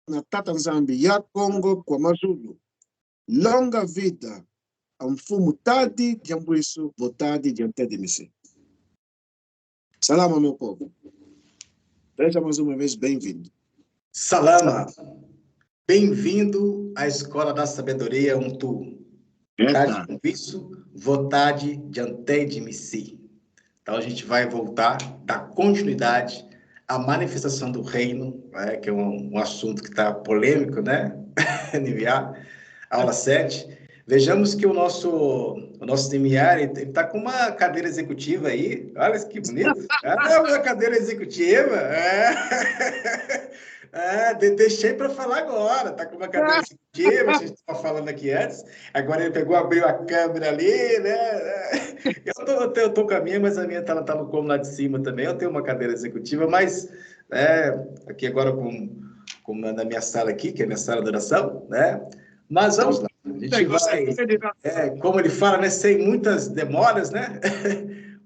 na Tata Nzambi ya Congo kwa Mazulu. Longa vida a mfumo Tadi de Ambuiço, votade de Antedemisi. Salama, meu povo. Seja mais uma vez bem-vindo. Salama. Bem-vindo à Escola da Sabedoria Untu. Tadi de Ambuiço, votade de Antedemisi. Então, a gente vai voltar, dar continuidade à manifestação do reino, né, que é um assunto que está polêmico, né? NVA, aula 7. Vejamos que o nosso limiar, ele está com uma cadeira executiva aí. Olha que bonito. Ah, uma cadeira executiva. Deixei para falar agora. Está com uma cadeira executiva, a gente estava falando aqui antes. Agora ele abriu a câmera ali, né? Eu tô com a minha, mas a minha tá no cômodo lá de cima também. Eu tenho uma cadeira executiva, mas aqui agora na minha sala aqui, que é a minha sala de oração, né? Mas vamos lá. A gente vai, como ele fala, né? Sem muitas demoras, né?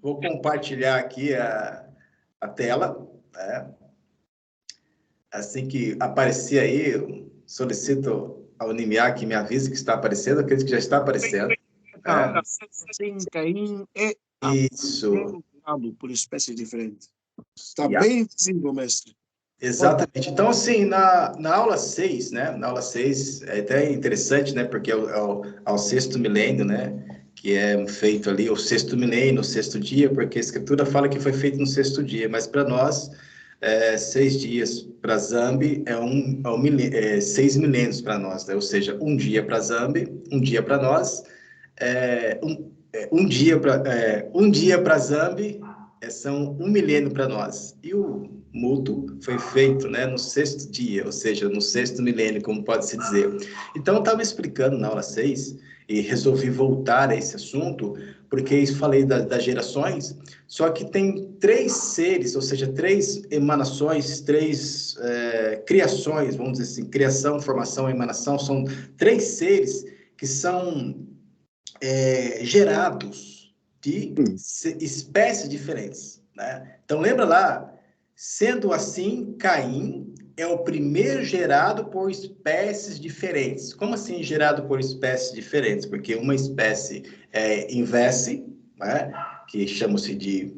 Vou compartilhar aqui a tela, né? Assim que aparecer aí, eu solicito ao NIMIA que me avise que está aparecendo, acredito que já está aparecendo. Isso. Por espécie diferente. Está bem visível, mestre. Exatamente. Então, assim, na aula 6, né? Na aula 6, é até interessante, né? Porque é o sexto milênio, né? Que é feito ali, o sexto milênio, o sexto dia, porque a Escritura fala que foi feito no sexto dia, mas para nós, 6 dias para Zambi é 6 milênios para nós, né? Ou seja, um dia para Zambi, um dia para nós, um dia para Zambi são 1 milênio para nós. E o mútuo foi feito, né, no sexto dia, ou seja, no sexto milênio, como pode-se dizer. Então, eu estava explicando na aula 6 e resolvi voltar a esse assunto, porque eu falei das gerações, só que tem 3 seres, ou seja, 3 emanações, 3 criações, vamos dizer assim, criação, formação, emanação, são 3 seres que são gerados de espécies diferentes, né? Então, lembra lá, sendo assim, Caim é o primeiro gerado por espécies diferentes. Como assim gerado por espécies diferentes? Porque uma espécie é Invesse, né? Que chama-se de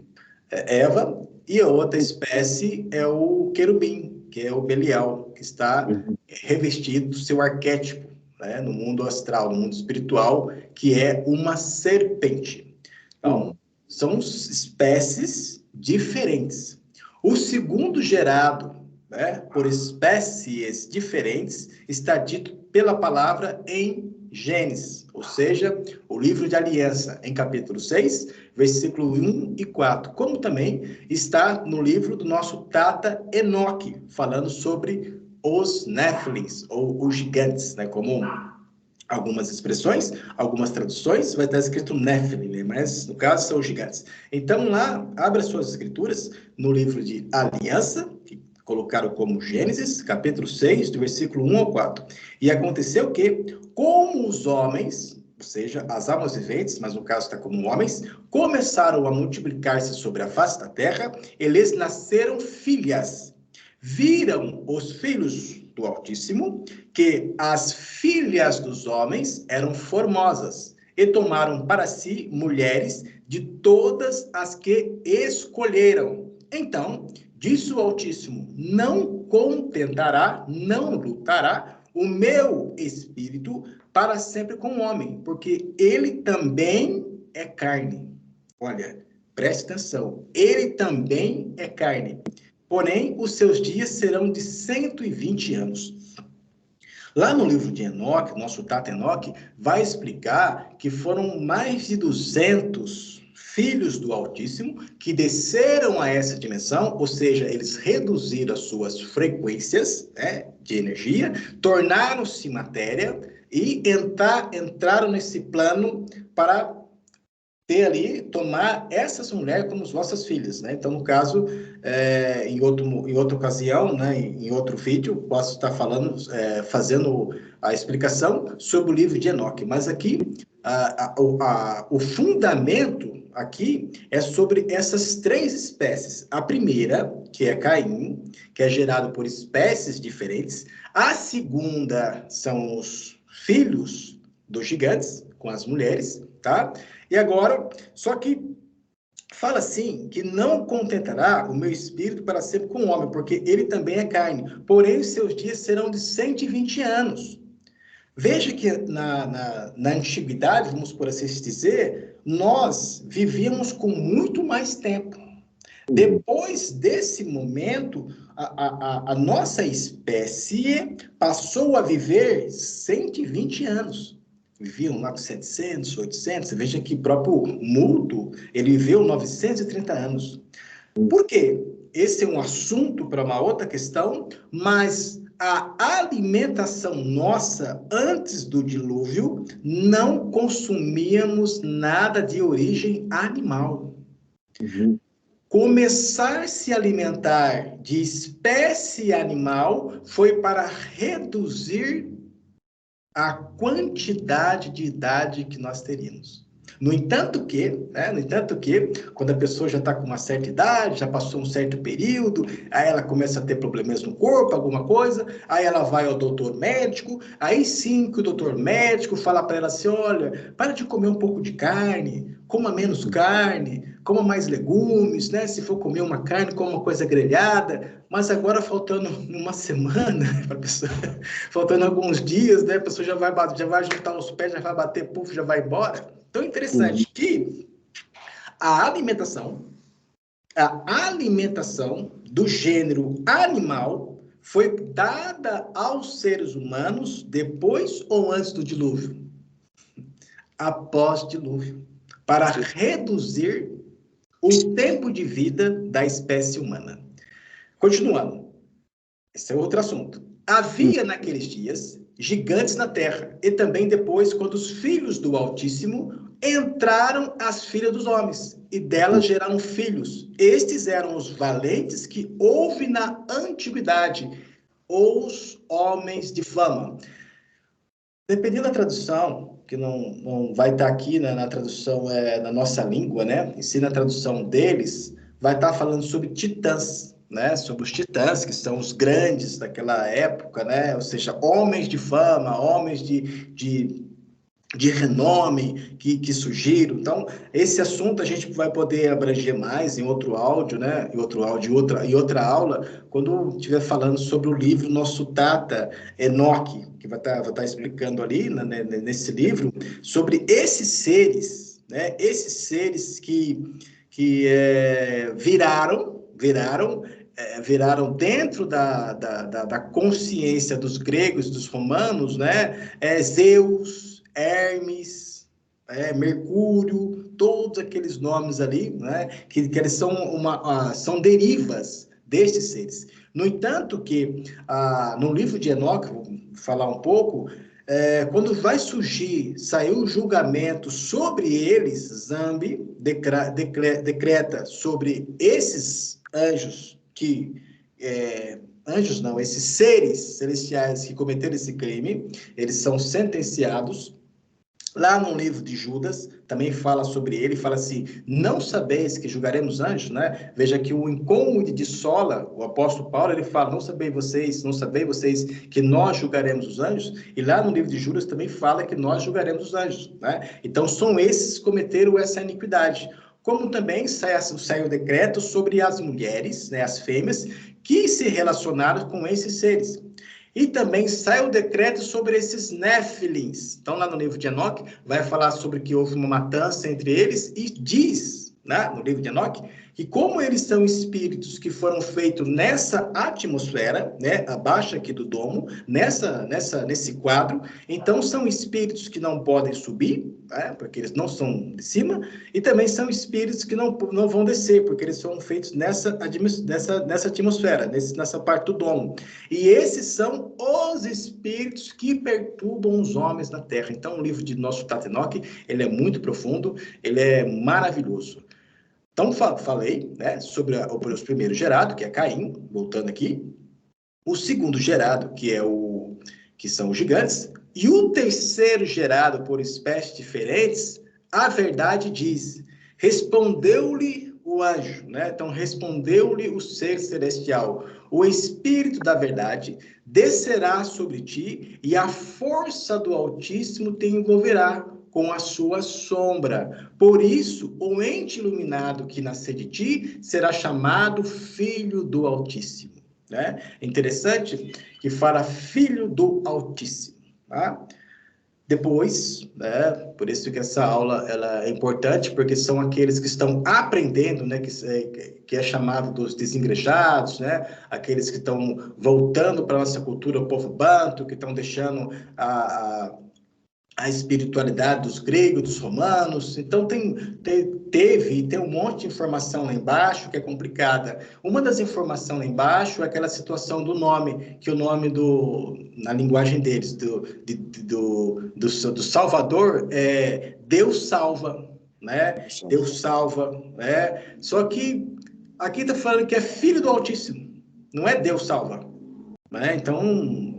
Eva, e a outra espécie é o querubim, que é o Belial, que está revestido do seu arquétipo, né, no mundo astral, no mundo espiritual, que é uma serpente. Então, são espécies diferentes. O segundo gerado, né, por espécies diferentes está dito pela palavra em Gênesis, ou seja, o livro de aliança, em capítulo 6, versículo 1 e 4, como também está no livro do nosso Tata Enoque, falando sobre os Néfilins, ou os gigantes, né? Como algumas expressões, algumas traduções, vai estar escrito Néfilim, mas no caso são os gigantes. Então lá, abre as suas escrituras no livro de Aliança, que colocaram como Gênesis, capítulo 6, do versículo 1 ao 4. E aconteceu que, como os homens, ou seja, as almas viventes, mas no caso está como homens, começaram a multiplicar-se sobre a face da terra, eles nasceram filhas. Viram os filhos do Altíssimo que as filhas dos homens eram formosas e tomaram para si mulheres de todas as que escolheram. Então, disse o Altíssimo: não contentará, não lutará o meu espírito para sempre com o homem, porque ele também é carne. Olha, preste atenção, ele também é carne. Porém, os seus dias serão de 120 anos. Lá no livro de Enoque, nosso Tata Enoque, vai explicar que foram mais de 200 filhos do Altíssimo que desceram a essa dimensão, ou seja, eles reduziram as suas frequências, né, de energia, tornaram-se matéria e entraram nesse plano para ter ali, tomar essas mulheres como vossas filhas, né? Então, no caso, em outra ocasião, né, em outro vídeo, posso estar falando, fazendo a explicação sobre o livro de Enoque. Mas aqui, o fundamento, aqui é sobre essas três espécies. A primeira, que é Caim, que é gerado por espécies diferentes. A segunda são os filhos dos gigantes, com as mulheres, tá? E agora, só que fala assim, que não contentará o meu espírito para sempre com o homem, porque ele também é carne. Porém, os seus dias serão de 120 anos. Veja que na antiguidade, vamos por assim dizer, nós vivíamos com muito mais tempo. Depois desse momento, a nossa espécie passou a viver 120 anos. Viviam lá com 700, 800. Você veja que o próprio Multo, ele viveu 930 anos. Por quê? Esse é um assunto para uma outra questão, mas a alimentação nossa, antes do dilúvio, não consumíamos nada de origem animal. Uhum. Começar a se alimentar de espécie animal foi para reduzir a quantidade de idade que nós teríamos. No entanto que, quando a pessoa já está com uma certa idade, já passou um certo período, aí ela começa a ter problemas no corpo, alguma coisa, aí ela vai ao doutor médico, aí sim que o doutor médico fala para ela assim, olha, para de comer um pouco de carne, coma menos carne, coma mais legumes, né? Se for comer uma carne, coma uma coisa grelhada, mas agora faltando uma semana, para a pessoa, faltando alguns dias, né? A pessoa já vai juntar os pés, já vai bater puf, já vai embora. Então, é interessante que a alimentação do gênero animal foi dada aos seres humanos depois ou antes do dilúvio? Após o dilúvio, para reduzir o tempo de vida da espécie humana. Continuando, esse é outro assunto. Havia naqueles dias gigantes na terra, e também depois, quando os filhos do Altíssimo entraram as filhas dos homens, e delas geraram filhos. Estes eram os valentes que houve na antiguidade, os homens de fama. Dependendo da tradução, que não vai estar aqui na tradução na nossa língua, né? E sim na tradução deles, vai estar falando sobre titãs, né? Sobre os titãs, que são os grandes daquela época, né? Ou seja, homens de fama, homens de renome que surgiram. Então, esse assunto a gente vai poder abranger mais em outro áudio, né? Em outra aula, quando estiver falando sobre o livro Nosso Tata Enoque, que vai estar explicando ali, né, nesse livro, sobre esses seres, né? Esses seres que viraram dentro da consciência dos gregos, dos romanos, né? Zeus, Hermes, Mercúrio, todos aqueles nomes ali, né? Que eles são derivas destes seres. No entanto que, no livro de Enoque, vou falar um pouco, quando vai saiu o julgamento sobre eles, Zambi decreta sobre esses anjos esses seres celestiais que cometeram esse crime, eles são sentenciados. Lá no livro de Judas, também fala sobre ele, fala assim, não sabeis que julgaremos anjos, né? Veja que o incômodo de Sola, o apóstolo Paulo, ele fala, não sabeis vocês que nós julgaremos os anjos? E lá no livro de Judas também fala que nós julgaremos os anjos, né? Então, são esses que cometeram essa iniquidade. Como também saiu o decreto sobre as mulheres, né, as fêmeas, que se relacionaram com esses seres. E também sai o decreto sobre esses Néfilins. Então, lá no livro de Enoque, vai falar sobre que houve uma matança entre eles e diz, né, no livro de Enoque, que como eles são espíritos que foram feitos nessa atmosfera, né, abaixo aqui do domo, nesse quadro, então são espíritos que não podem subir, né, porque eles não são de cima, e também são espíritos que não vão descer, porque eles são feitos nessa atmosfera, nessa parte do domo. E esses são os espíritos que perturbam os homens na Terra. Então, o livro de Nosso Tata Enoque, ele é muito profundo, ele é maravilhoso. Então, falei, né, sobre os primeiros gerados, que é Caim, voltando aqui. O segundo gerado, que são os gigantes. E o terceiro gerado por espécies diferentes, a verdade diz, respondeu-lhe o anjo, né? Então, respondeu-lhe o ser celestial: o Espírito da verdade descerá sobre ti e a força do Altíssimo te envolverá com a sua sombra. Por isso, o ente iluminado que nascer de ti será chamado Filho do Altíssimo. Né? Interessante que fala Filho do Altíssimo. Tá? Depois, né, por isso que essa aula ela é importante, porque são aqueles que estão aprendendo, né, que é chamado dos desigrejados, né, aqueles que estão voltando para a nossa cultura, o povo banto, que estão deixando a espiritualidade dos gregos, dos romanos. Então, teve e tem um monte de informação lá embaixo que é complicada. Uma das informações lá embaixo é aquela situação do nome, que o nome na linguagem deles, do Salvador, é Deus salva, né? Deus salva, né? Só que aqui está falando que é Filho do Altíssimo, não é Deus salva, né? Então,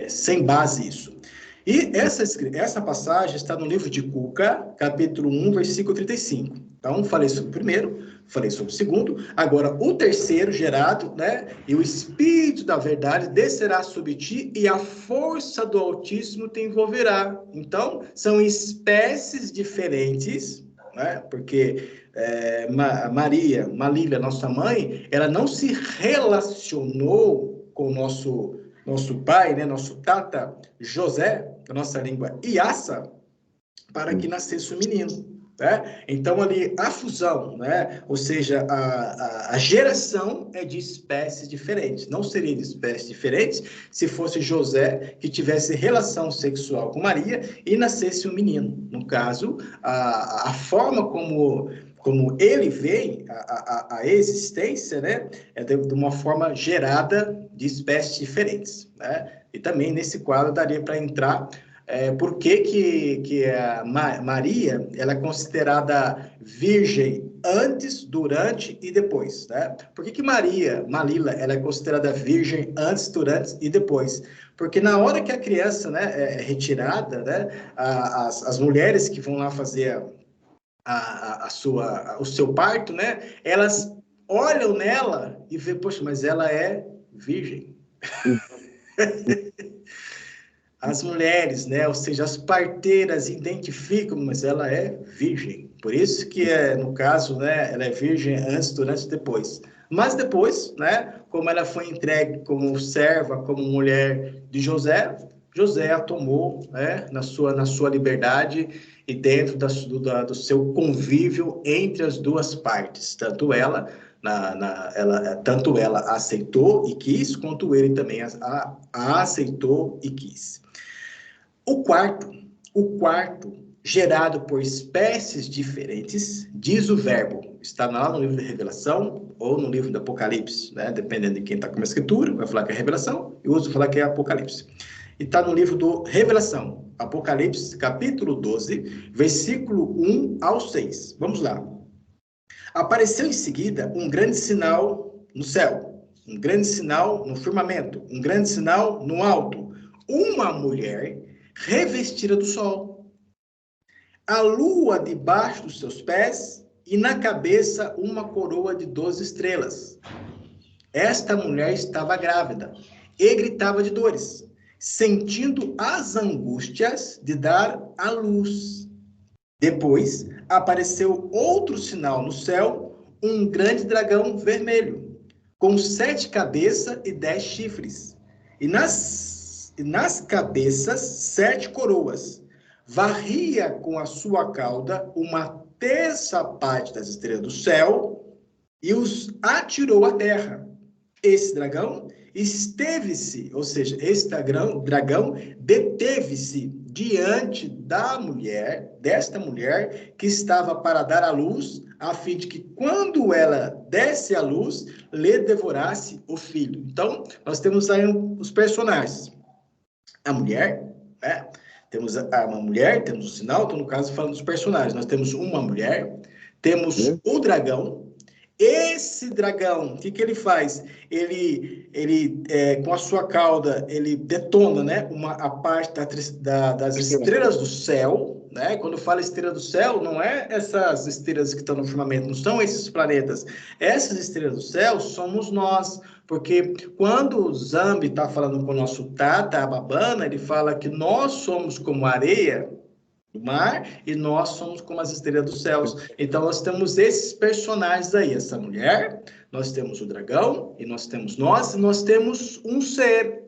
sem base isso. E essa passagem está no livro de Cuca, capítulo 1, versículo 35. Então, falei sobre o primeiro, falei sobre o segundo, agora o terceiro gerado, né? E o Espírito da verdade descerá sobre ti e a força do Altíssimo te envolverá. Então, são espécies diferentes, né? Porque Maria, Malília, nossa mãe, ela não se relacionou com o nosso pai, né, nosso tata José, da nossa língua Iassa, para que nascesse o menino. Né? Então, ali, a fusão, né? Ou seja, a geração é de espécies diferentes. Não seria de espécies diferentes se fosse José que tivesse relação sexual com Maria e nascesse um menino. No caso, a forma como ele vem, a existência, né, é de uma forma gerada de espécies diferentes. Né? E também nesse quadro daria para entrar por que a Maria ela é considerada virgem antes, durante e depois. Né? Por que Maria, Malila, ela é considerada virgem antes, durante e depois? Porque na hora que a criança, né, é retirada, né, as mulheres que vão lá fazer o seu parto, né? Elas olham nela e vê, poxa, mas ela é virgem. As mulheres, né? Ou seja, as parteiras identificam, mas ela é virgem. Por isso que, no caso, né? Ela é virgem antes, durante e depois. Mas depois, né? Como ela foi entregue como serva, como mulher de José, José a tomou, né? Na sua liberdade e dentro do seu convívio entre as duas partes. Tanto ela aceitou e quis, quanto ele também a aceitou e quis. O quarto, gerado por espécies diferentes, diz o verbo. Está lá no livro de Revelação ou no livro do Apocalipse, né? Dependendo de quem está com a escritura, vai falar que é Revelação e o outro vai falar que é Apocalipse. E está no livro do Revelação, Apocalipse, capítulo 12, versículo 1 ao 6. Vamos lá. Apareceu em seguida um grande sinal no céu, um grande sinal no firmamento, um grande sinal no alto. Uma mulher revestida do sol, a lua debaixo dos seus pés e na cabeça uma coroa de 12 estrelas. Esta mulher estava grávida e gritava de dores, sentindo as angústias de dar à luz. Depois apareceu outro sinal no céu, um grande dragão vermelho, com 7 cabeças e 10 chifres, e nas cabeças 7 coroas. Varria com a sua cauda uma terça parte das estrelas do céu e os atirou à terra. Esse dragão esteve-se, ou seja, esse dragão deteve-se diante desta mulher que estava para dar à luz, a fim de que quando ela desse à luz, lhe devorasse o filho. Então, nós temos aí os personagens. A mulher, né? Temos uma mulher, temos o sinal, então no caso falando dos personagens, nós temos uma mulher, temos o dragão. Esse dragão, o que ele faz? Ele com a sua cauda, ele detona, né, a parte das estrelas do céu, né? Quando fala estrela do céu, não é essas estrelas que estão no firmamento, não são esses planetas. Essas estrelas do céu somos nós, porque quando o Zambi está falando com o nosso Tata Ababana, ele fala que nós somos como areia do mar e nós somos como as estrelas dos céus. Então, nós temos esses personagens aí, essa mulher, nós temos o dragão, e nós temos um ser,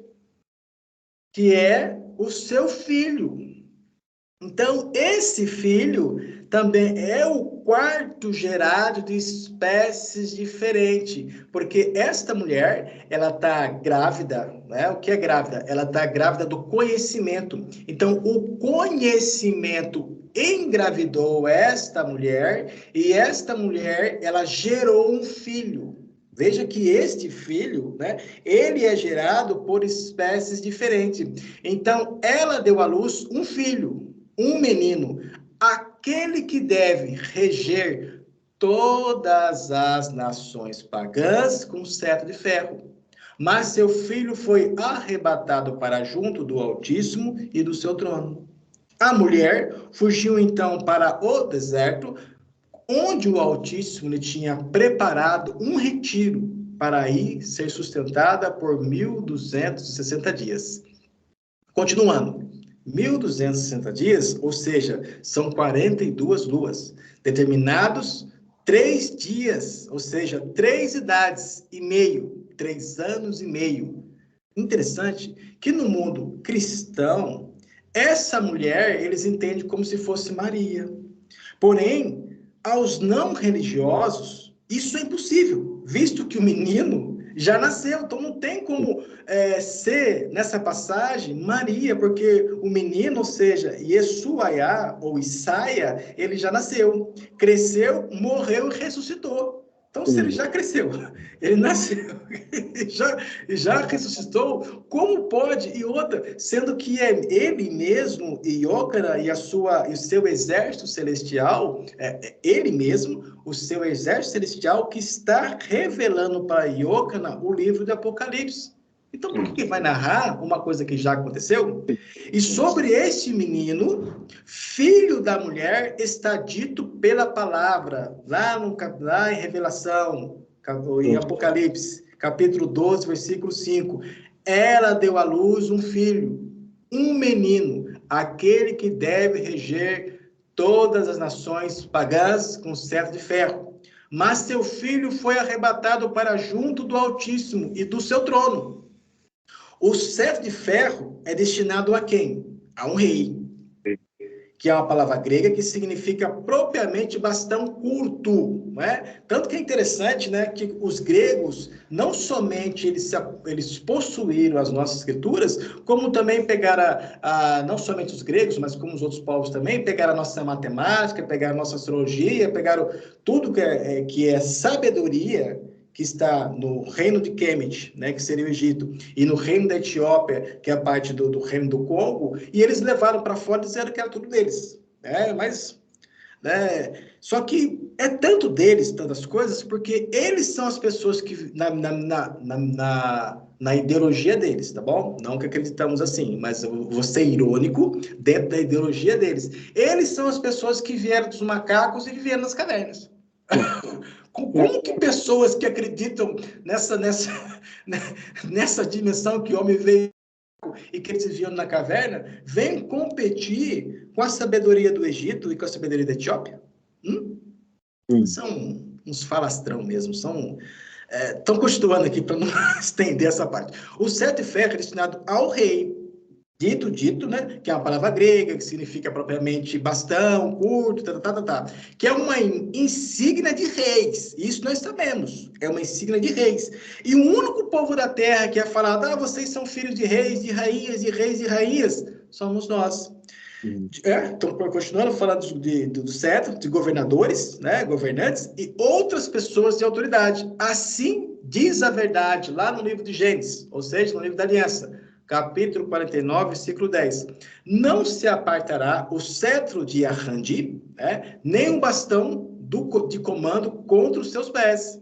que é o seu filho. Então, esse filho também é o quarto gerado de espécies diferentes, porque esta mulher, ela está grávida, né? O que é grávida? Ela está grávida do conhecimento. Então, o conhecimento engravidou esta mulher, e esta mulher, ela gerou um filho. Veja que este filho, né, ele é gerado por espécies diferentes. Então, ela deu à luz um filho, um menino, aquele que deve reger todas as nações pagãs com cetro de ferro. Mas seu filho foi arrebatado para junto do Altíssimo e do seu trono. A mulher fugiu então para o deserto, onde o Altíssimo lhe tinha preparado um retiro para aí ser sustentada por 1.260 dias. Continuando, 1.260 dias, ou seja, são 42 luas, determinados 3 dias, ou seja, 3 idades e meio, 3 anos e meio. Interessante que no mundo cristão, essa mulher, eles entendem como se fosse Maria. Porém, aos não religiosos, isso é impossível, visto que o menino já nasceu. Então, não tem como ser, nessa passagem, Maria, porque o menino, ou seja, Yeshuaiá, ou Isaia, ele já nasceu, cresceu, morreu e ressuscitou. Então, se ele já cresceu, ele nasceu, já ressuscitou, como pode? E outra, sendo que é ele mesmo, Iócara, e o seu exército celestial, ele mesmo, o seu exército celestial, que está revelando para Iócara o livro do Apocalipse. Então, por que vai narrar uma coisa que já aconteceu? E sobre este menino, filho da mulher, está dito pela palavra, lá em Revelação, em Apocalipse, capítulo 12, versículo 5. Ela deu à luz um filho, um menino, aquele que deve reger todas as nações pagãs com cetro de ferro. Mas seu filho foi arrebatado para junto do Altíssimo e do seu trono. O cetro de ferro é destinado a quem? A um rei, que é uma palavra grega que significa propriamente bastão curto, não é? Tanto que é interessante, né, que os gregos, não somente eles possuíram as nossas escrituras, como também pegaram, não somente os gregos, mas como os outros povos também, pegaram a nossa matemática, pegaram a nossa astrologia, pegaram tudo que é sabedoria, que está no reino de Kemet, né, que seria o Egito, e no reino da Etiópia, que é a parte do reino do Congo, e eles levaram para fora dizendo que era tudo deles. Mas, só que é tanto deles, tantas coisas, porque eles são as pessoas que, na ideologia deles, tá bom? Não que acreditamos assim, mas eu vou ser irônico dentro da ideologia deles. Eles são as pessoas que vieram dos macacos e viveram nas cavernas. Como que pessoas que acreditam nessa dimensão que o homem veio e que eles viviam na caverna, vêm competir com a sabedoria do Egito e com a sabedoria da Etiópia? São uns falastrão mesmo, estão continuando aqui para não estender essa parte. O cetro de ferro é destinado ao rei, dito, né, que é uma palavra grega, que significa propriamente bastão, curto, que é uma insígnia de reis. Isso nós sabemos, é uma insígnia de reis. E o único povo da terra que é falado, vocês são filhos de reis, de rainhas, de reis e rainhas, somos nós. Então, continuando falando do cetro, de governadores, né, governantes, e outras pessoas de autoridade. Assim diz a verdade, lá no livro de Gênesis, ou seja, no livro da Aliança, capítulo 49, versículo 10. Não se apartará o cetro de Arrandi, nem um bastão de comando contra os seus pés.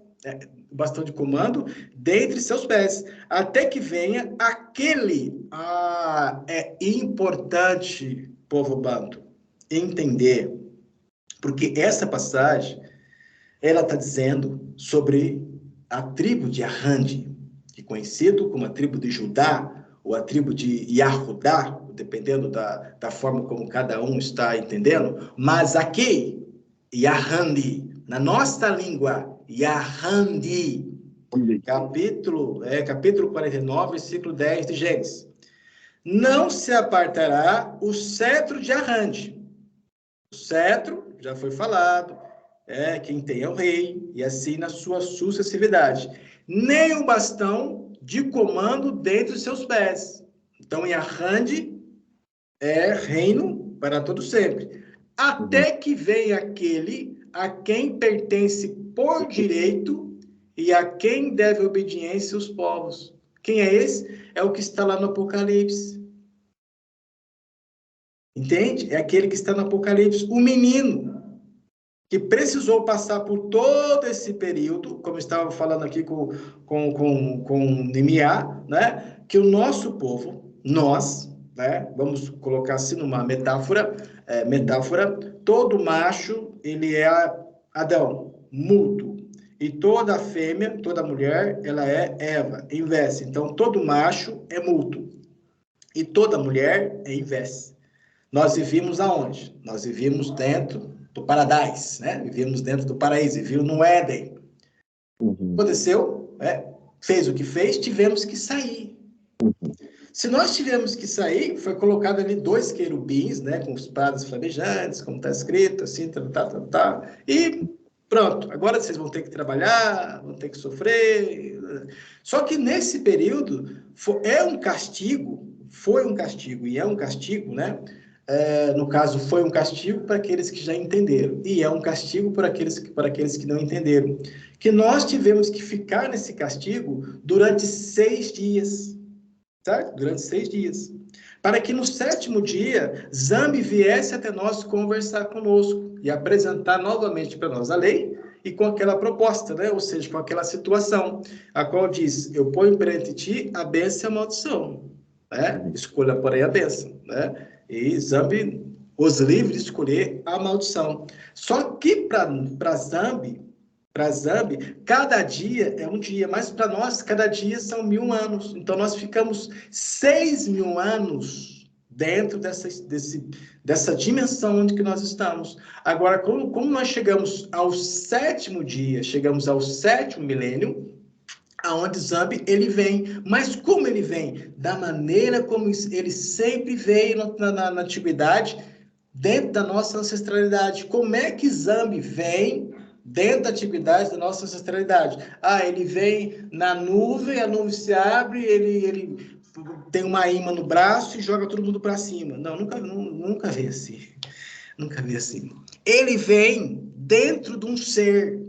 O bastão de comando dentre seus pés, até que venha aquele, é importante, povo banto, entender, porque essa passagem, ela está dizendo sobre a tribo de Arrande, que é conhecido como a tribo de Judá, ou a tribo de Yahudá, dependendo da forma como cada um está entendendo, mas aqui, Yahandi, na nossa língua, Yahandi, capítulo 49, versículo 10 de Gênesis. Não se apartará o cetro de Arrande. O cetro, já foi falado, quem tem é o rei, e assim na sua sucessividade. Nem o bastão de comando dentre os seus pés. Então, em Arrande, é reino para todo sempre. Até que venha aquele a quem pertence por direito e a quem deve obediência os povos. Quem é esse? É o que está lá no Apocalipse. Entende? É aquele que está no Apocalipse. O menino que precisou passar por todo esse período, como estava falando aqui com Neemiá, né? Que o nosso povo, nós, né? Vamos colocar assim numa metáfora, todo macho, ele é Adão, mudo. E toda fêmea, toda mulher, ela é Eva, inversa. Então, todo macho é mútuo. E toda mulher é inversa. Nós vivíamos aonde? Nós vivíamos dentro do paradise, né? Vivíamos dentro do paraíso, vivíamos no Éden. Aconteceu, fez o que fez, tivemos que sair. Se nós tivemos que sair, foi colocado ali 2 querubins, né? Com espadas flamejantes, como está escrito, assim, e pronto. Agora vocês vão ter que trabalhar, vão ter que sofrer. Só que nesse período, foi um castigo, e é um castigo, né? No caso, foi um castigo para aqueles que já entenderam, e é um castigo para aqueles que não entenderam, que nós tivemos que ficar nesse castigo durante 6 dias, certo? Durante 6 dias, para que no 7º dia, Zambi viesse até nós conversar conosco e apresentar novamente para nós a lei e com aquela proposta, né? Ou seja, com aquela situação, a qual diz, eu ponho perante ti a bênção e a maldição, né? Escolha, porém, a bênção, né? E Zambi os livre de escolher a maldição. Só que para Zambi, cada dia é um dia, mas para nós, cada dia são 1000 anos. Então, nós ficamos 6.000 anos dentro dessa dimensão onde que nós estamos. Agora, como nós chegamos ao 7º dia, chegamos ao 7º milênio, aonde Zambi, ele vem. Mas como ele vem? Da maneira como ele sempre veio na antiguidade, dentro da nossa ancestralidade. Como é que Zambi vem dentro da antiguidade da nossa ancestralidade? Ele vem na nuvem, a nuvem se abre, ele tem uma imã no braço e joga todo mundo para cima. Não, nunca vi assim. Nunca vi assim. Ele vem dentro de um ser.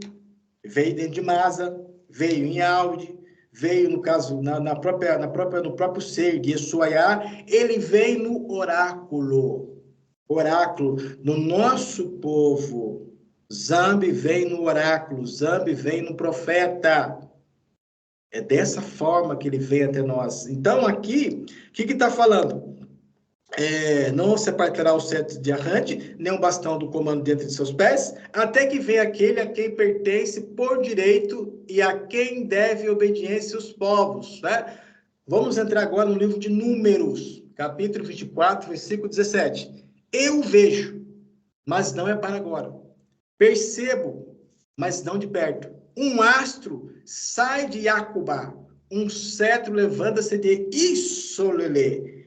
Veio dentro de Masa, veio em Audi, veio, no caso, no próprio ser de Yeshuaiá, ele vem no oráculo. No nosso povo. Zambi vem no oráculo, Zambi vem no profeta. É dessa forma que ele veio até nós. Então, aqui, o que está falando? Não se apartará o cetro de Arrande, nem o bastão do comando dentro de seus pés, até que venha aquele a quem pertence por direito e a quem deve obediência os povos, né? Vamos entrar agora no livro de Números, capítulo 24, versículo 17. Eu vejo, mas não é para agora. Percebo, mas não de perto. Um astro sai de Jacubá, um cetro levanta-se de Isolele,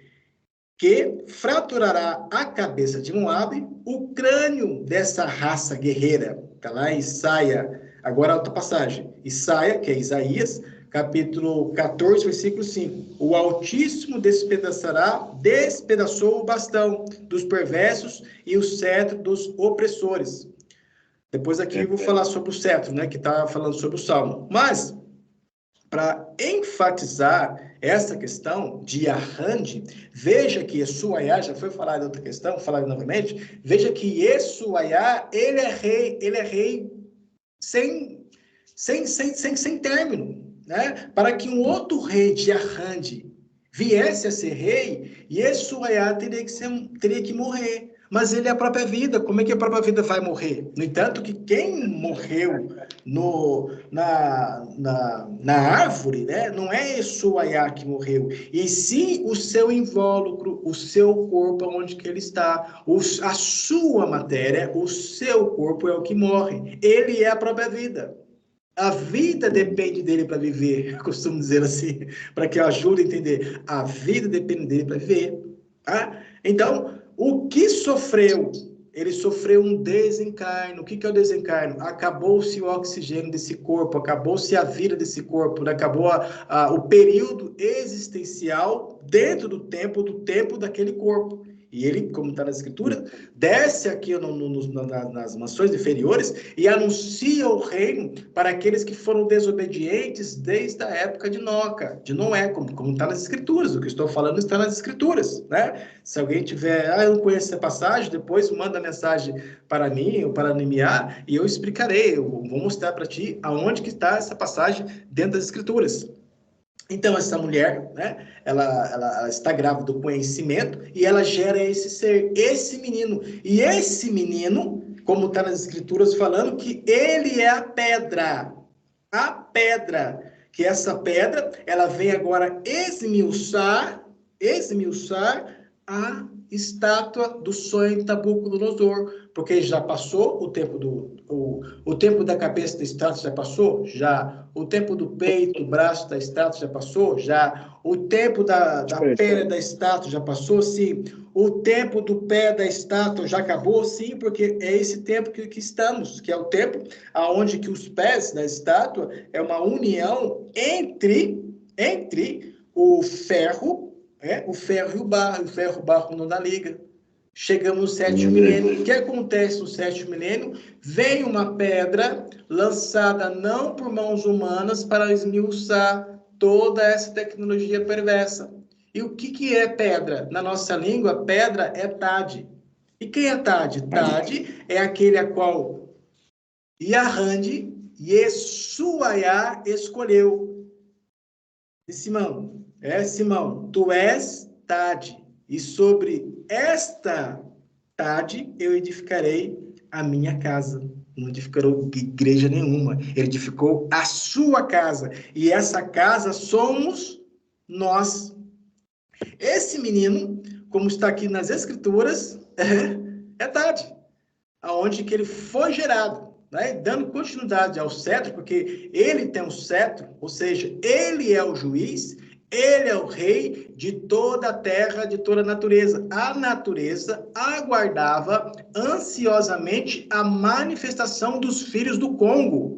que fraturará a cabeça de Moabe, o crânio dessa raça guerreira. Está lá em Isaia, agora outra passagem. Isaia, que é Isaías, capítulo 14, versículo 5. O Altíssimo despedaçou o bastão dos perversos e o cetro dos opressores. Depois aqui eu vou falar sobre o cetro, né, que está falando sobre o Salmo. Mas, para enfatizar essa questão de Arrande, veja que Yeshuaiá, já foi falado outra questão, falar novamente, veja que Yeshuaiá, ele é rei sem término, né? Para que um outro rei de Arrande viesse a ser rei, Yeshuaiá teria que morrer. Mas ele é a própria vida. Como é que a própria vida vai morrer? No entanto, que quem morreu na árvore, né, não é Yeshua que morreu, e sim o seu invólucro, o seu corpo, onde que ele está, a sua matéria, o seu corpo é o que morre. Ele é a própria vida. A vida depende dele para viver, eu costumo dizer assim, para que eu ajude a entender. A vida depende dele para viver. Tá? Então, o que sofreu? Ele sofreu um desencarno. O que é o desencarno? Acabou-se o oxigênio desse corpo, acabou-se a vida desse corpo, acabou o período existencial dentro do tempo daquele corpo. E ele, como está na escritura, desce aqui nas mansões inferiores e anuncia o reino para aqueles que foram desobedientes desde a época de Noé, como está nas escrituras. O que estou falando está nas escrituras, né? Se alguém tiver, eu não conheço essa passagem, depois manda mensagem para mim ou para Nimiar e eu explicarei, eu vou mostrar para ti aonde que está essa passagem dentro das escrituras. Então, essa mulher, né, ela está grávida do conhecimento e ela gera esse ser, esse menino. E esse menino, como está nas escrituras falando, que ele é a pedra, que essa pedra, ela vem agora esmiuçar a estátua do sonho de Nabucodonosor, porque já passou o tempo o tempo da cabeça da estátua já passou? Já. O tempo do peito, do braço da estátua já passou? Já. O tempo da perna da estátua já passou? Sim. O tempo do pé da estátua já acabou? Sim, porque é esse tempo que estamos, que é o tempo aonde que os pés da estátua é uma união entre o ferro, o ferro e o barro não dá liga. Chegamos no sétimo milênio. O que acontece no sétimo milênio? Vem uma pedra lançada não por mãos humanas para esmiuçar toda essa tecnologia perversa. E o que é pedra? Na nossa língua, pedra é Tade. E quem é Tade? Tade é aquele a qual Yahandi, Yeshuaiá escolheu. E Simão, Simão, tu és Tade, e sobre esta Tade eu edificarei a minha casa. Não edificou igreja nenhuma, ele edificou a sua casa, e essa casa somos nós. Esse menino, como está aqui nas escrituras, é Tade, aonde que ele foi gerado. Né? Dando continuidade ao cetro, porque ele tem um cetro, ou seja, ele é o juiz, ele é o rei de toda a terra, de toda a natureza. A natureza aguardava ansiosamente a manifestação dos filhos do Congo.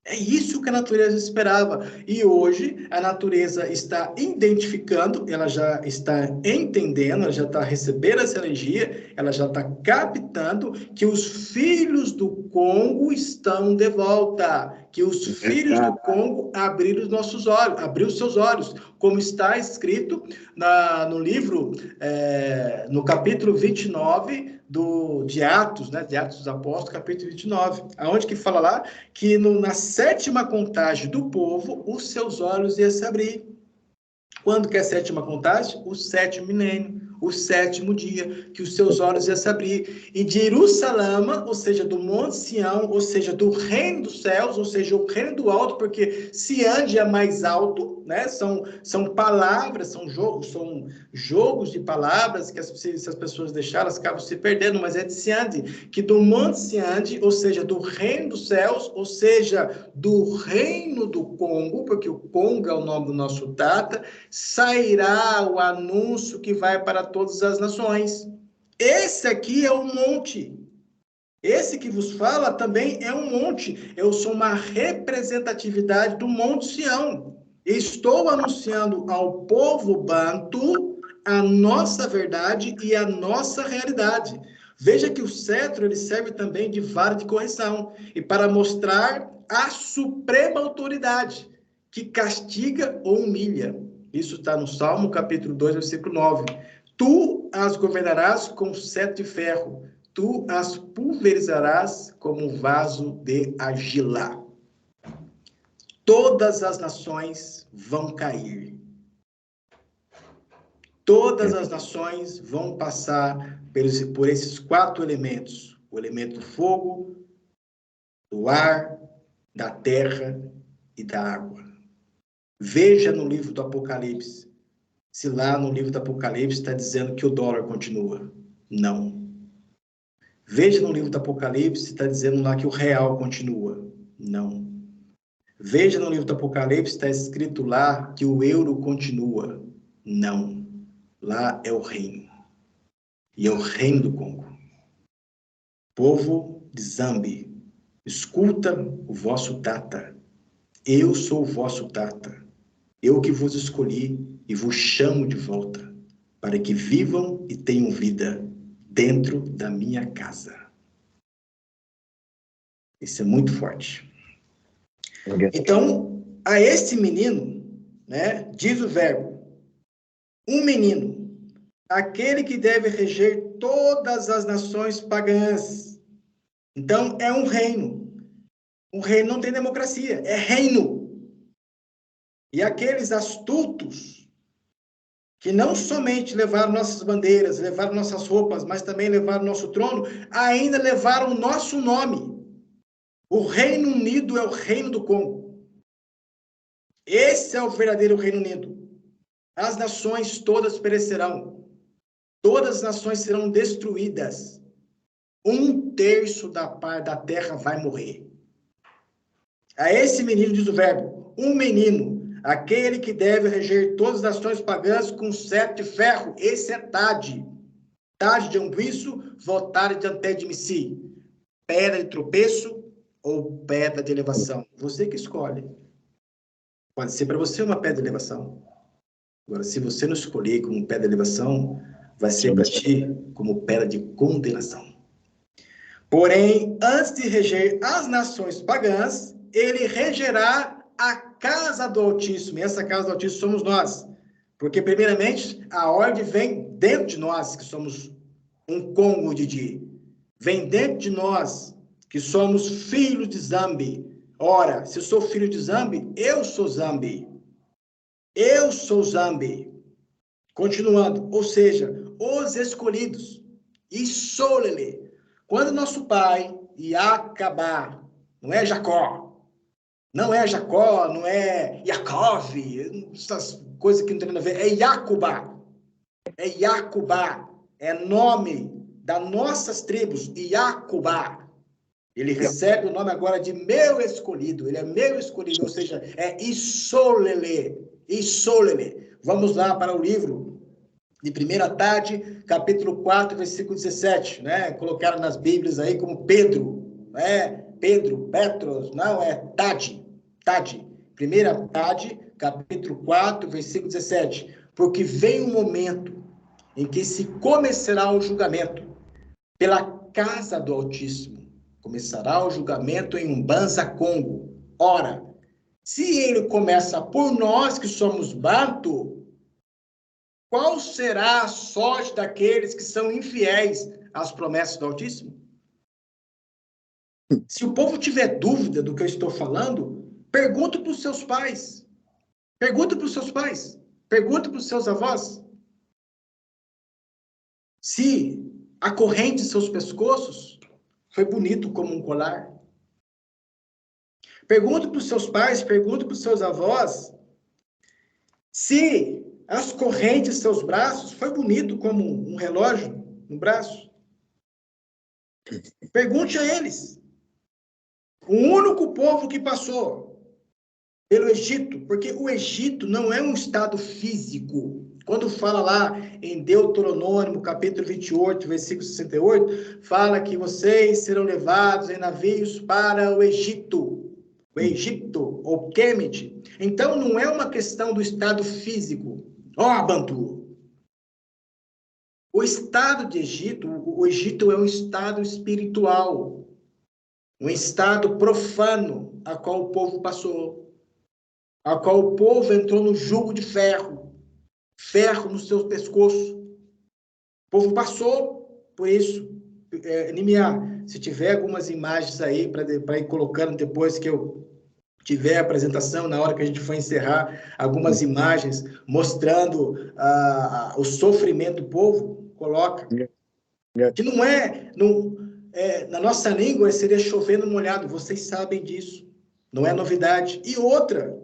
É isso que a natureza esperava. E hoje a natureza está identificando, ela já está entendendo, ela já está recebendo essa energia, ela já está captando que os filhos do Congo estão de volta. Que os filhos do Congo abriram os nossos olhos, abriu os seus olhos, como está escrito no livro, no capítulo 29 de Atos, né? De Atos dos Apóstolos, capítulo 29, aonde que fala lá que na sétima contagem do povo, os seus olhos iam se abrir. Quando que é a sétima contagem? O sétimo milênio, o sétimo dia, que os seus olhos iam se abrir. E de Jerusalém, ou seja, do Monte Sião, ou seja, do reino dos céus, ou seja, o reino do alto, porque Siande é mais alto, né? São palavras, são jogos de palavras que se as pessoas deixarem, elas acabam se perdendo, mas é de Siande, que do Monte Siande, ou seja, do reino dos céus, ou seja, do reino do Congo, porque o Congo é o nome do nosso Tata, sairá o anúncio que vai para todas as nações. Esse aqui é um monte. Esse que vos fala também é um monte. Eu sou uma representatividade do Monte Sião. Estou anunciando ao povo banto a nossa verdade e a nossa realidade. Veja que o cetro ele serve também de vara de correção e para mostrar a suprema autoridade que castiga ou humilha. Isso está no Salmo, capítulo 2, versículo 9. Tu as governarás com cetro de ferro, tu as pulverizarás como um vaso de argila. Todas as nações vão cair. Todas as nações vão passar por esses 4 elementos. O elemento do fogo, do ar, da terra e da água. Veja no livro do Apocalipse, se lá no livro do Apocalipse está dizendo que o dólar continua. Não. Veja no livro do Apocalipse se está dizendo lá que o real continua. Não. Veja no livro do Apocalipse se está escrito lá que o euro continua. Não. Lá é o reino. E é o reino do Congo. Povo de Zambi, escuta o vosso Tata. Eu sou o vosso Tata. Eu que vos escolhi e vos chamo de volta, para que vivam e tenham vida dentro da minha casa. Isso é muito forte. Então, a esse menino, né, diz o verbo, um menino, aquele que deve reger todas as nações pagãs. Então, é um reino. Um reino não tem democracia, é reino. E aqueles astutos que não somente levaram nossas bandeiras, levaram nossas roupas, mas também levaram nosso trono, ainda levaram o nosso nome. O Reino Unido é o reino do Congo. Esse é o verdadeiro Reino Unido. As nações todas perecerão. Todas as nações serão destruídas. 1/3 da terra vai morrer. A esse menino diz o verbo, um menino, aquele que deve reger todas as nações pagãs com cetro de ferro. Esse é Tade. Tade de Anguiço, Voltare de Antedimici. Pedra de tropeço ou pedra de elevação. Você que escolhe. Pode ser para você uma pedra de elevação. Agora, se você não escolher como pedra de elevação, vai ser para ti como pedra de condenação. Porém, antes de reger as nações pagãs, ele regerá a casa do Altíssimo. E essa casa do Altíssimo somos nós. Porque, primeiramente, a ordem vem dentro de nós, que somos um Congo Didi. Vem dentro de nós, que somos filhos de Zambi. Ora, se eu sou filho de Zambi, eu sou Zambi. Eu sou Zambi. Continuando, ou seja, os escolhidos. E Solele. Quando nosso pai, Iacabá, não é Jacó, não é Jacó, não é Yaakov, essas coisas que não tem nada a ver, é Iacubá. É Iacubá. É nome das nossas tribos, Iacubá. Ele recebe o nome agora de meu escolhido. Ele é meu escolhido, ou seja, é Isolele. Isolele. Vamos lá para o livro de 1 Tade, capítulo 4, versículo 17, né? Colocaram nas Bíblias aí como Pedro, né? Pedro, Petros, não, é Tade. Tade. 1 Tade, capítulo 4, versículo 17. Porque vem um momento em que se começará o julgamento pela casa do Altíssimo. Começará o julgamento em Mbanza, Congo. Ora, se ele começa por nós que somos Bantu, qual será a sorte daqueles que são infiéis às promessas do Altíssimo? Se o povo tiver dúvida do que eu estou falando, pergunta para os seus pais. Pergunta para os seus pais. Pergunta para os seus avós. Se a corrente de seus pescoços foi bonito como um colar. Pergunta para os seus pais, pergunta para os seus avós, se as correntes de seus braços foi bonito como um relógio no braço. Pergunte a eles. O único povo que passou pelo Egito, porque o Egito não é um estado físico. Quando fala lá em Deuteronômio, capítulo 28, versículo 68, fala que vocês serão levados em navios para o Egito. O Egito, ou Kemet. Então, não é uma questão do estado físico. Bantu. O estado de Egito, o Egito é um estado espiritual. Um estado profano, a qual o povo passou. A qual o povo entrou no jugo de ferro. Ferro no seu pescoço. O povo passou por isso. Nimiá, se tiver algumas imagens aí para ir colocando depois que eu tiver apresentação, na hora que a gente for encerrar, algumas imagens mostrando o sofrimento do povo, coloca. Que não é, na nossa língua seria chover no molhado, vocês sabem disso, não é novidade. E outra,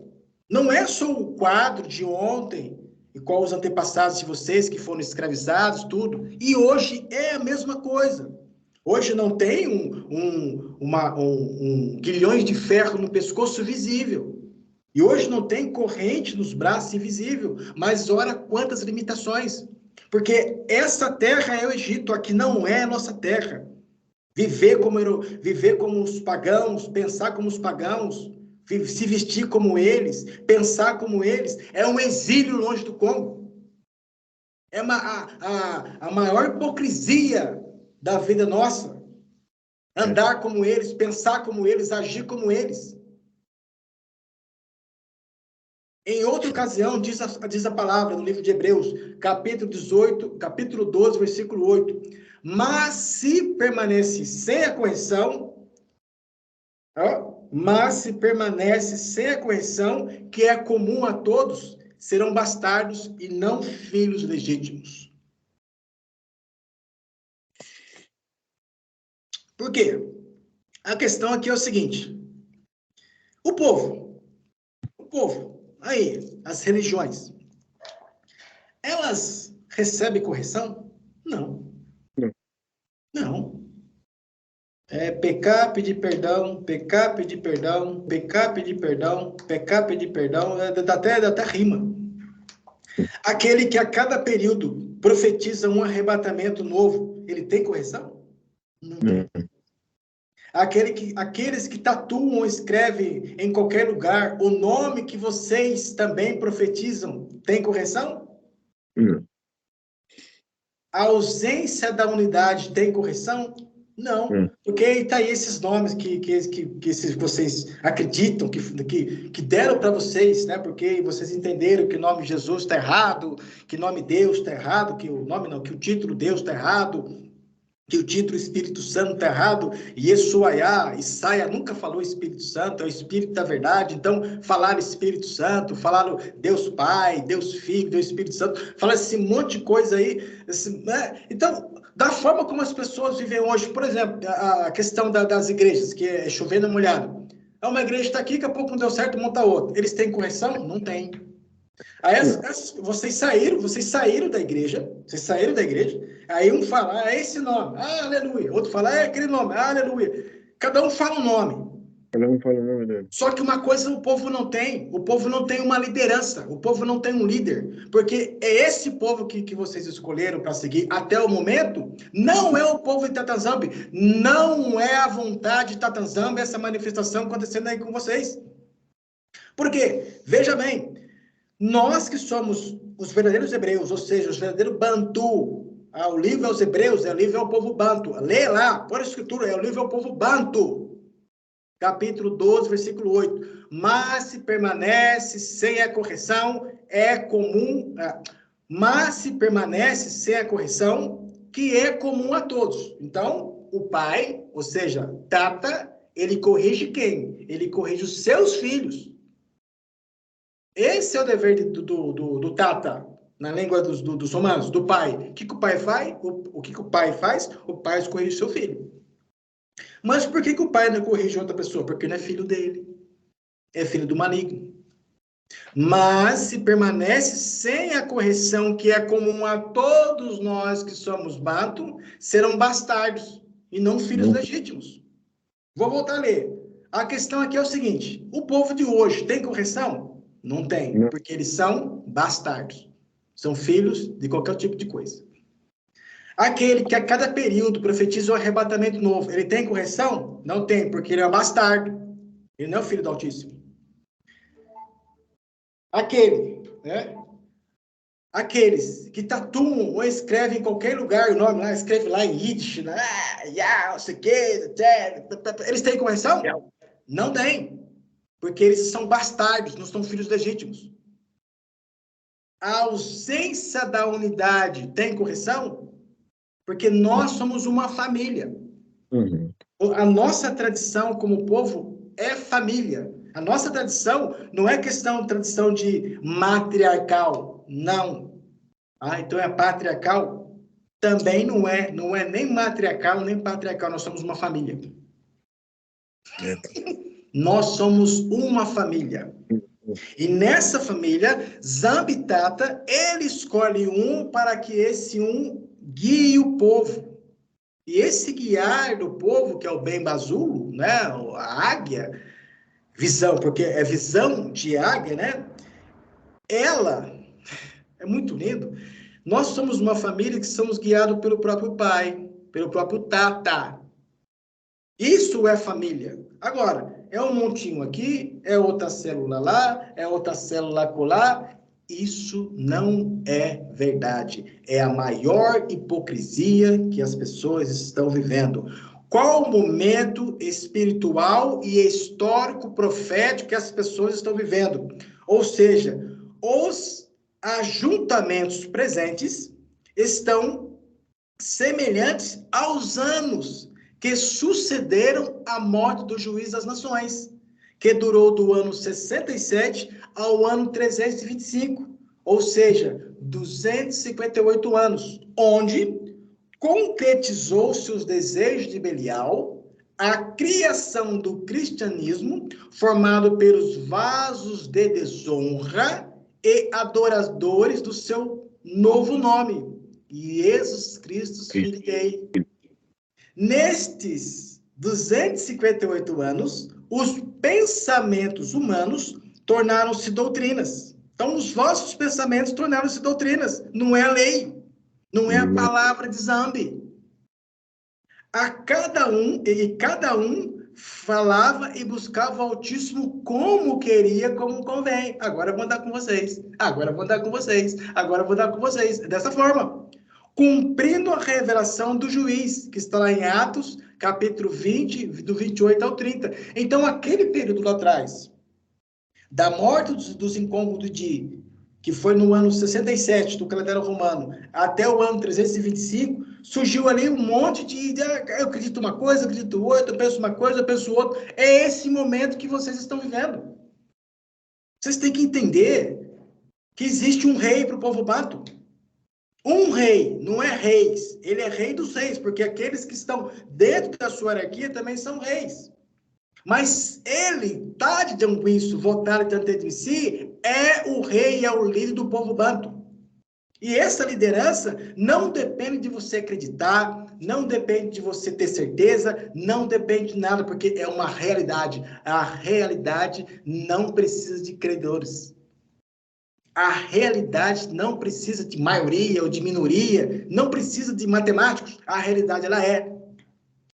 não é só o quadro de ontem, e qual os antepassados de vocês que foram escravizados, tudo, e hoje é a mesma coisa. Hoje não tem guilhões de ferro no pescoço visível. E hoje não tem corrente nos braços invisível. Mas ora, quantas limitações. Porque essa terra é o Egito, aqui não é a nossa terra. Viver como os pagãos, pensar como os pagãos, se vestir como eles, pensar como eles, é um exílio longe do Congo. É a maior hipocrisia da vida nossa. Andar como eles, pensar como eles, agir como eles. Em outra ocasião, diz a palavra no livro de Hebreus, capítulo 12, versículo 8. Mas se permanece sem a correção, que é comum a todos, serão bastardos e não filhos legítimos. Por quê? A questão aqui é o seguinte: o povo, aí, as religiões, elas recebem correção? Não. Não. É pecar, pedir perdão, pecar, pedir perdão, pecar, pedir perdão, pecar, pedir perdão, dá até rima. Aquele que a cada período profetiza um arrebatamento novo, ele tem correção? Não tem. Aqueles que tatuam ou escrevem em qualquer lugar o nome que vocês também profetizam, tem correção? A ausência da unidade tem correção? Não, porque está aí esses nomes que vocês acreditam, que deram para vocês, né? Porque vocês entenderam que o nome Jesus está errado, que o nome Deus está errado, que o título Deus está errado, que o título Espírito Santo está errado, e Isaia nunca falou Espírito Santo, é o Espírito da verdade. Então falaram Espírito Santo, falaram Deus Pai, Deus Filho, Deus Espírito Santo, falaram esse monte de coisa aí, né? Então, da forma como as pessoas vivem hoje, por exemplo, a questão das igrejas, que é chover no molhado. Uma igreja está aqui, daqui a pouco não deu certo, monta outra. Eles têm correção? Não tem. Aí vocês saíram da igreja, aí um fala, é esse nome, aleluia. Outro fala, é aquele nome, aleluia. Cada um fala um nome. Cada um fala o nome dele. Só que uma coisa o povo não tem uma liderança, o povo não tem um líder, porque é esse povo que vocês escolheram para seguir até o momento, não é o povo de Tatanzambe, não é a vontade de Tatanzambe essa manifestação acontecendo aí com vocês. Por quê? Veja bem, nós que somos os verdadeiros hebreus, ou seja, os verdadeiros bantu, o livro aos hebreus, o livro ao povo bantu, lê lá, por escritura, é o livro ao povo bantu, capítulo 12, versículo 8, mas se permanece sem a correção, é comum, mas se permanece sem a correção, que é comum a todos. Então, o pai, ou seja, Tata, ele corrige quem? Ele corrige os seus filhos. Esse é o dever do Tata, na língua dos romanos, do pai. O que o pai faz? O que o pai faz? O pai corrige seu filho. Mas por que o pai não corrige outra pessoa? Porque não é filho dele. É filho do maligno. Mas se permanece sem a correção que é comum a todos nós que somos bantu, serão bastardos e não filhos legítimos. Vou voltar a ler. A questão aqui é o seguinte: o povo de hoje tem correção? Não tem, porque eles são bastardos. São filhos de qualquer tipo de coisa. Aquele que a cada período profetiza um arrebatamento novo, ele tem correção? Não tem, porque ele é um bastardo. Ele não é o filho do Altíssimo. Aqueles que tatuam ou escrevem em qualquer lugar o nome lá, escreve lá em Yiddish, né? Não sei o quê, eles têm correção? Não tem. Porque eles são bastardos, não são filhos legítimos. A ausência da unidade tem correção? Porque nós somos uma família. A nossa tradição como povo é família. A nossa tradição não é tradição de matriarcal, não. Então é patriarcal? Também não é nem matriarcal, nem patriarcal, nós somos uma família. Nós somos uma família. E nessa família, Zambitata, ele escolhe um para que esse um guie o povo. E esse guiar do povo, que é o Bemba Azul, né, a águia, visão, porque é visão de águia, né? Ela, é muito lindo. Nós somos uma família que somos guiados pelo próprio pai, pelo próprio Tata. Isso é família. Agora, é um montinho aqui, é outra célula lá, é outra célula acolá. Isso não é verdade. É a maior hipocrisia que as pessoas estão vivendo. Qual o momento espiritual e histórico profético que as pessoas estão vivendo? Ou seja, os ajuntamentos presentes estão semelhantes aos anos que sucederam a morte do juiz das nações, que durou do ano 67 ao ano 325, ou seja, 258 anos, onde concretizou-se os desejos de Belial, a criação do cristianismo, formado pelos vasos de desonra e adoradores do seu novo nome, Jesus Cristo, Filho de Deus. Nestes 258 anos, os pensamentos humanos tornaram-se doutrinas. Então, os vossos pensamentos tornaram-se doutrinas. Não é a lei. Não é a palavra de Zambi. Cada um falava e buscava o Altíssimo como queria, como convém. Agora eu vou andar com vocês. Agora eu vou andar com vocês. Agora eu vou andar com vocês. Dessa forma. Cumprindo a revelação do juiz, que está lá em Atos, capítulo 20, do 28 ao 30. Então, aquele período lá atrás, da morte dos incômodos de, que foi no ano 67 do calendário romano, até o ano 325, surgiu ali um monte de eu acredito uma coisa, eu acredito outra, eu penso uma coisa, eu penso outra. É esse momento que vocês estão vivendo. Vocês têm que entender que existe um rei para o povo bato. Um rei, não é reis, ele é rei dos reis, porque aqueles que estão dentro da sua hierarquia também são reis. Mas ele, Tade de Anguiço, votar diante de si, é o rei, é o líder do povo banto. E essa liderança não depende de você acreditar, não depende de você ter certeza, não depende de nada, porque é uma realidade. A realidade não precisa de credores. A realidade não precisa de maioria ou de minoria, não precisa de matemáticos. A realidade, ela é.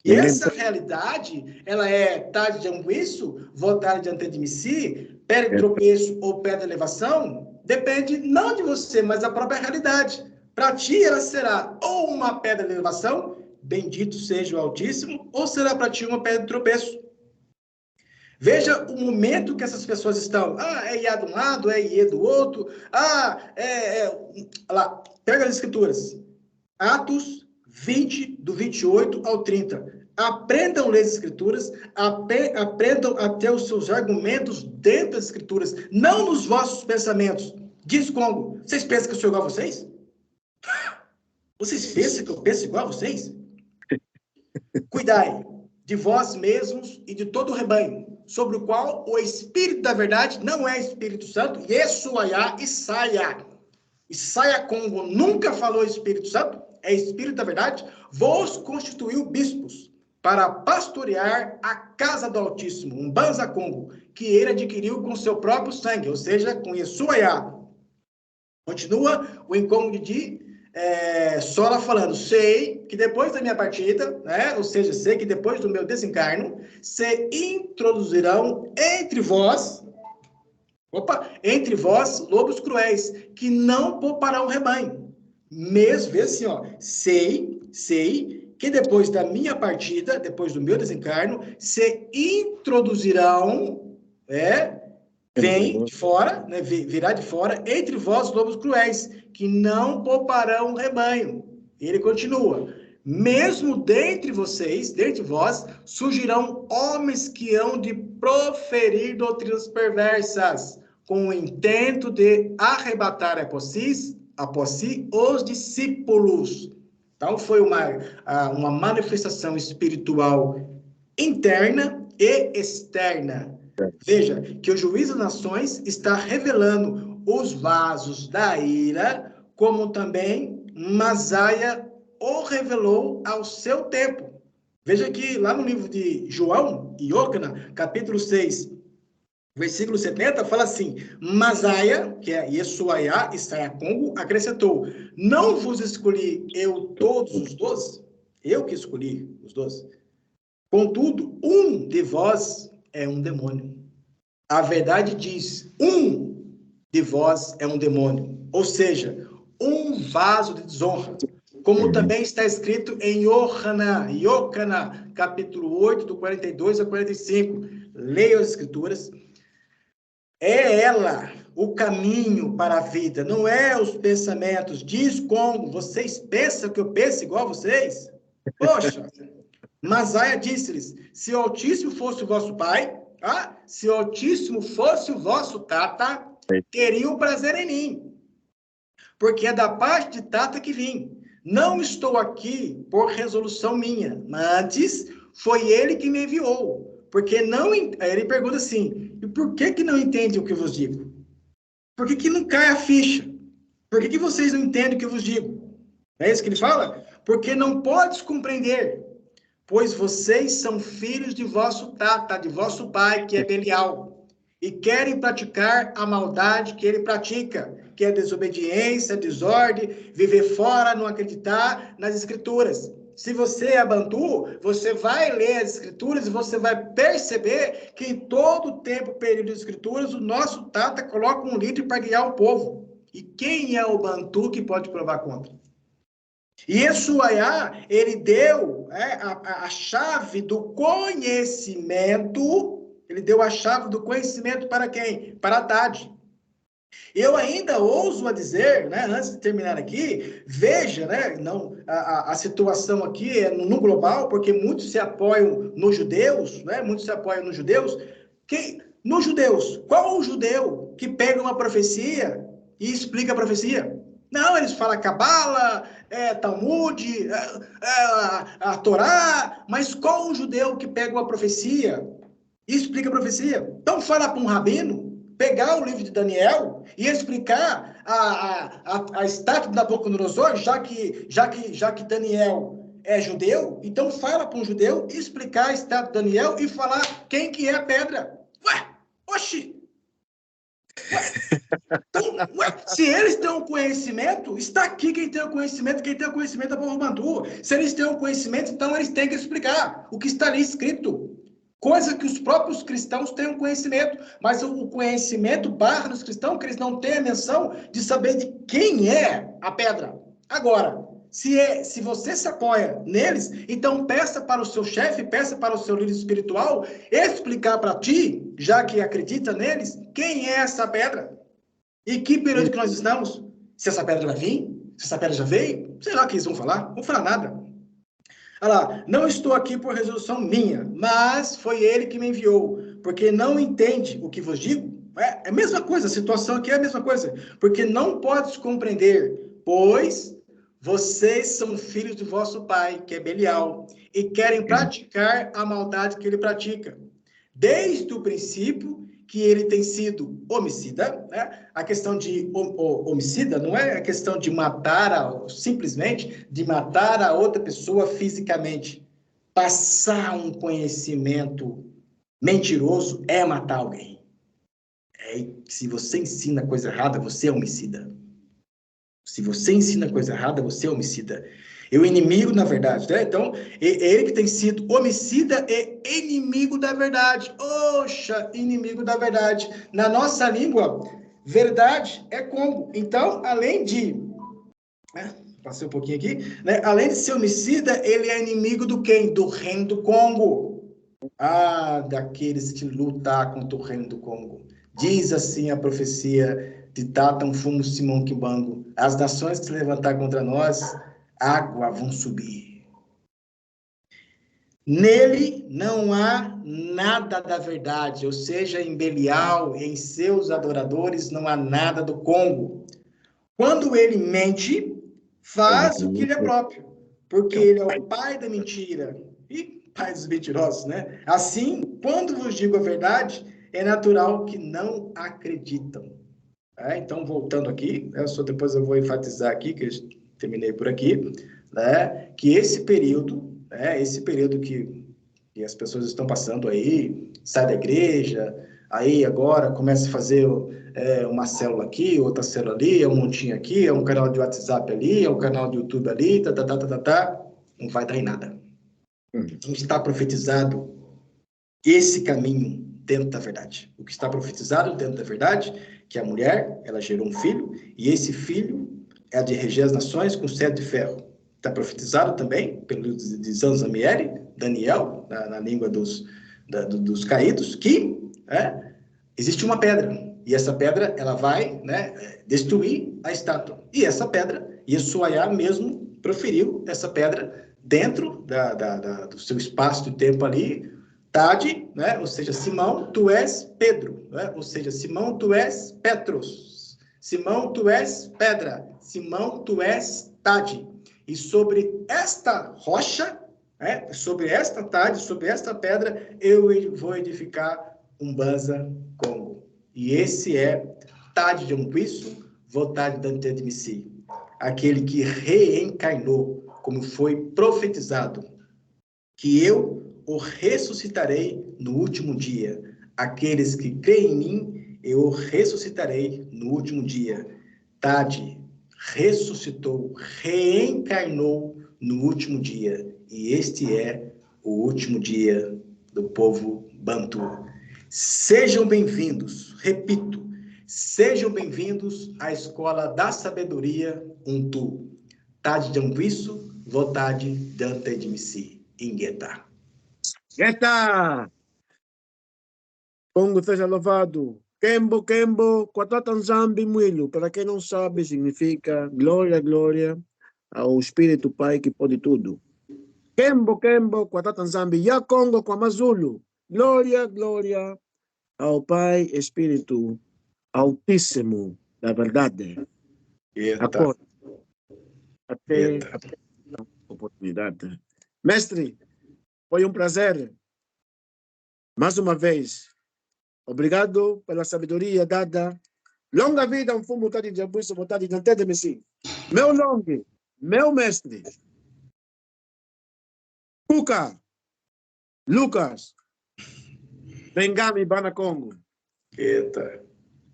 E essa realidade, ela é Tade de Anguiço, votar diante de si, pé de tropeço ou pé de elevação, depende não de você, mas da própria realidade. Para ti, ela será ou uma pedra de elevação, bendito seja o Altíssimo, ou será para ti uma pedra de tropeço. Veja o momento que essas pessoas estão. É Iá de um lado, é Iê do outro. Lá, pega as escrituras. Atos 20, do 28 ao 30. Aprendam a ler as escrituras, aprendam a ter os seus argumentos dentro das escrituras, não nos vossos pensamentos. Diz Congo, vocês pensam que eu sou igual a vocês? Vocês pensam que eu penso igual a vocês? Cuidai de vós mesmos e de todo o rebanho, sobre o qual o Espírito da verdade não é Espírito Santo, Yeshuaiá e Saia. Isaia Congo nunca falou Espírito Santo, é Espírito da verdade, vos constituiu bispos para pastorear a casa do Altíssimo, um Banza Congo, que ele adquiriu com seu próprio sangue, ou seja, com Yeshuaiá. Continua o incômodo de Sola falando, sei que depois da minha partida, né, ou seja, sei que depois do meu desencarno, se introduzirão entre vós, lobos cruéis, que não pouparão o rebanho. Mesmo, vê assim, sei que depois da minha partida, depois do meu desencarno, se introduzirão, vem de fora, né, virá de fora, entre vós lobos cruéis, que não pouparão o rebanho. Ele continua, mesmo dentre vocês, dentre vós, surgirão homens que hão de proferir doutrinas perversas, com o intento de arrebatar após si os discípulos. Então, foi uma manifestação espiritual interna e externa. Veja que o juiz das nações está revelando os vasos da ira, como também Masaia o revelou ao seu tempo. Veja que lá no livro de João, Iocana, capítulo 6, versículo 70, fala assim: Masaia, que é Yeshuaiá, Isaiacongo, acrescentou: não vos escolhi eu todos os 12? Eu que escolhi os 12. Contudo, um de vós é um demônio. A verdade diz: um de vós é um demônio. Ou seja, um vaso de desonra. Como também está escrito em Iocana, capítulo 8, do 42 a 45. Leia as escrituras. É ela o caminho para a vida, não é os pensamentos. Diz como vocês pensam que eu penso igual a vocês? Poxa, Masaia disse-lhes: se o Altíssimo fosse o vosso pai, se o Altíssimo fosse o vosso tata, teria o prazer em mim, porque é da parte de tata que vim. Não estou aqui por resolução minha, mas antes foi ele que me enviou. Porque não. Aí ele pergunta assim: e por que não entende o que eu vos digo? Por que não cai a ficha? Por que vocês não entendem o que eu vos digo? É isso que ele fala? Porque não podes compreender, pois vocês são filhos de vosso tata, de vosso pai, que é Belial, e querem praticar a maldade que ele pratica, que é desobediência, desordem, viver fora, não acreditar nas escrituras. Se você é bantu, você vai ler as escrituras e você vai perceber que em todo o tempo, período de escrituras, o nosso tata coloca um líder para guiar o povo. E quem é o bantu que pode provar contra? E Yeshuaiá, ele deu a chave do conhecimento, ele deu a chave do conhecimento para quem? Para Haddad. Eu ainda ouso a dizer, né, antes de terminar aqui, veja, né, não, a situação aqui é no global, porque muitos se apoiam nos judeus, né, muitos se apoiam nos judeus. Nos judeus, qual o judeu que pega uma profecia e explica a profecia? Não, eles falam Cabala, Talmud, a Torá, mas qual o judeu que pega uma profecia e explica a profecia? Então fala para um rabino pegar o livro de Daniel e explicar a estátua de Nabucodonosor, já que Daniel é judeu, então fala para um judeu explicar a estátua de Daniel e falar quem que é a pedra. Ué, oxi! Se eles têm um conhecimento, está aqui quem tem o conhecimento é o povo bantu. Se eles têm um conhecimento, então eles têm que explicar o que está ali escrito. Coisa que os próprios cristãos têm um conhecimento, mas o conhecimento barra nos cristãos, que eles não têm a menção de saber de quem é a pedra. Agora, se você se apoia neles, então peça para o seu chefe, peça para o seu líder espiritual explicar para ti, já que acredita neles, quem é essa pedra. E que período que nós estamos? Se essa pedra vai vir? Se essa pedra já veio? Sei lá o que eles vão falar. Não vão falar nada. Olha lá, não estou aqui por resolução minha, mas foi ele que me enviou, porque não entende o que vos digo. É a mesma coisa, a situação aqui é a mesma coisa, porque não podes compreender, pois vocês são filhos de vosso pai, que é Belial, e querem praticar a maldade que ele pratica. Desde o princípio que ele tem sido homicida, né? A questão de homicida não é a questão de matar, simplesmente de matar a outra pessoa fisicamente. Passar um conhecimento mentiroso é matar alguém. Se você ensina coisa errada, você é homicida. Se você ensina coisa errada, você é homicida. E o inimigo, na verdade, né? Então, ele que tem sido homicida é inimigo da verdade. Oxa, inimigo da verdade. Na nossa língua, verdade é Congo. Então, além de... passei um pouquinho aqui. Né? Além de ser homicida, ele é inimigo do quem? Do reino do Congo. Daqueles que lutam contra o reino do Congo. Diz assim a profecia de Tata Mfumu Simão Kimbangu: as nações que se levantar contra nós, água vão subir. Nele não há nada da verdade, ou seja, em Belial, em seus adoradores, não há nada do Congo. Quando ele mente, faz o que lhe é próprio, porque ele é o pai da mentira e pai dos mentirosos, né? Assim, quando vos digo a verdade, é natural que não acreditam. Então, voltando aqui, depois eu vou enfatizar aqui, que eu terminei por aqui, né, que esse período que as pessoas estão passando aí, sai da igreja, aí agora começa a fazer uma célula aqui, outra célula ali, é um montinho aqui, é um canal de WhatsApp ali, é um canal de YouTube ali, não vai dar em nada. Não está profetizado esse caminho dentro da verdade. O que está profetizado dentro da verdade, que a mulher, ela gerou um filho, e esse filho é de reger as nações com cetro de ferro. Está profetizado também pelo de Zanzamieri, Daniel, na língua dos caídos, que existe uma pedra, e essa pedra ela vai destruir a estátua. E essa pedra, Yeshuaiá mesmo proferiu essa pedra dentro do seu espaço de tempo ali, Tade, ou seja, Simão, tu és Pedro, ou seja, Simão, tu és Petros, Simão, tu és pedra, Simão, tu és Tade. E sobre esta rocha, sobre esta Tade, sobre esta pedra, eu vou edificar um Banza Congo. E esse é Tade de Umquiço, Votade Dante de Missi, aquele que reencarnou, como foi profetizado, que eu o ressuscitarei no último dia. Aqueles que creem em mim, eu o ressuscitarei no último dia. Tade ressuscitou, reencarnou no último dia. E este é o último dia do povo Bantu. Sejam bem-vindos, repito, sejam bem-vindos à Escola da Sabedoria Untu. Tade de Anguiço, Votade Dante de Missi. Ingueta. Geta! Congo seja louvado. Kembo, Kembo, Quatatan Zambi Muilho. Para quem não sabe, significa glória, glória ao Espírito Pai que pode tudo. Kembo, Kembo, Quatatan Zambi, Ya Congo, Kwamazulu. Glória, glória ao Pai Espírito Altíssimo da verdade. Acorda. Até a oportunidade. Mestre, foi um prazer. Mais uma vez, obrigado pela sabedoria dada. Longa vida, um fumo vontade de abuso, vontade de entender-me. Meu nome, meu mestre, Cuca, Lucas, Bengami, Bana Congo. Eita.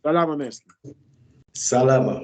Salama, mestre. Salama.